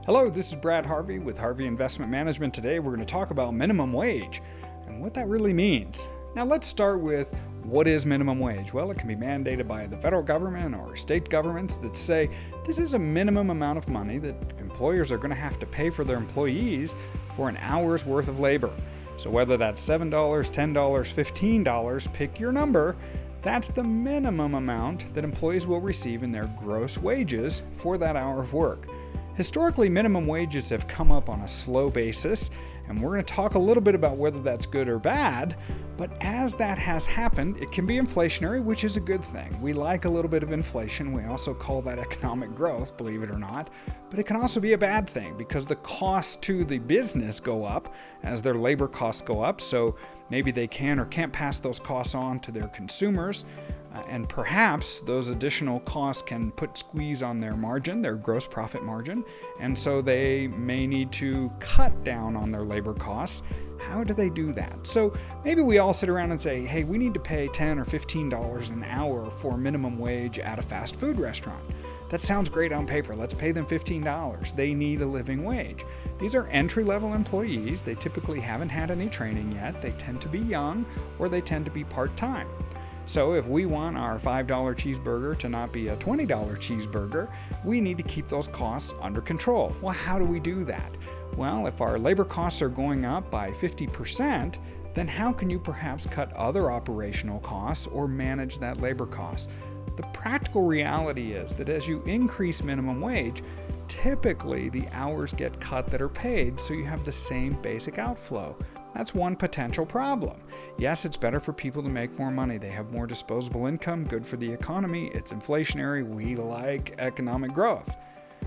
Hello, this is Brad Harvey with Harvey Investment Management. Today we're going to talk about minimum wage and what that really means. Now let's start with what is minimum wage? Well, it can be mandated by the federal government or state governments that say this is a minimum amount of money that employers are going to have to pay for their employees for an hour's worth of labor. So whether that's $7, $10, $15, pick your number, that's the minimum amount that employees will receive in their gross wages for that hour of work. Historically, minimum wages have come up on a slow basis, and we're going to talk a little bit about whether that's good or bad, but as that has happened, it can be inflationary, which is a good thing. We like a little bit of inflation. We also call that economic growth, believe it or not, but it can also be a bad thing because the costs to the business go up as their labor costs go up, so maybe they can or can't pass those costs on to their consumers. And perhaps those additional costs can put squeeze on their margin, their gross profit margin, and so they may need to cut down on their labor costs. How do they do that? So maybe we all sit around and say, hey, we need to pay $10 or $15 an hour for minimum wage at a fast food restaurant. That sounds great on paper. Let's pay them $15. They need a living wage. These are entry-level employees. They typically haven't had any training yet. They tend to be young or they tend to be part-time. So if we want our $5 cheeseburger to not be a $20 cheeseburger, we need to keep those costs under control. Well, how do we do that? Well, if our labor costs are going up by 50%, then how can you perhaps cut other operational costs or manage that labor cost? The practical reality is that as you increase minimum wage, typically the hours get cut that are paid, so you have the same basic outflow. That's one potential problem. Yes, it's better for people to make more money. They have more disposable income, good for the economy, it's inflationary, we like economic growth.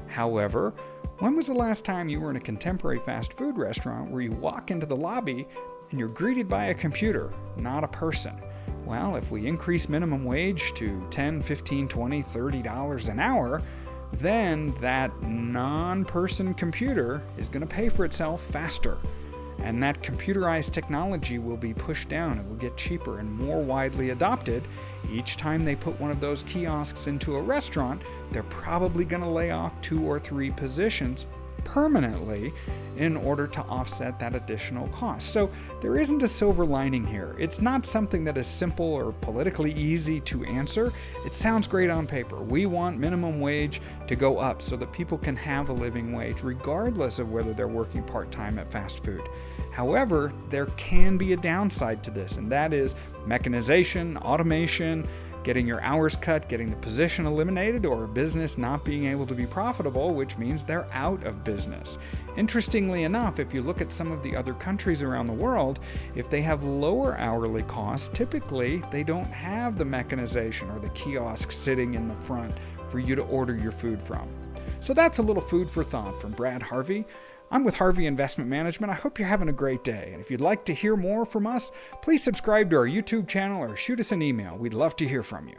However, when was the last time you were in a contemporary fast food restaurant where you walk into the lobby and you're greeted by a computer, not a person? Well, if we increase minimum wage to $10, $15, $20, $30 an hour, then that non-person computer is going to pay for itself faster. And that computerized technology will be pushed down. It will get cheaper and more widely adopted. Each time they put one of those kiosks into a restaurant, they're probably going to lay off 2 or 3 positions permanently in order to offset that additional cost. So there isn't a silver lining here. It's not something that is simple or politically easy to answer. It sounds great on paper. We want minimum wage to go up so that people can have a living wage regardless of whether they're working part-time at fast food. However, there can be a downside to this, and that is mechanization, automation, getting your hours cut, getting the position eliminated, or a business not being able to be profitable, which means they're out of business. Interestingly enough, if you look at some of the other countries around the world, if they have lower hourly costs, typically they don't have the mechanization or the kiosk sitting in the front for you to order your food from. So that's a little food for thought from Brad Harvey. I'm with Harvey Investment Management. I hope you're having a great day. And if you'd like to hear more from us, please subscribe to our YouTube channel or shoot us an email. We'd love to hear from you.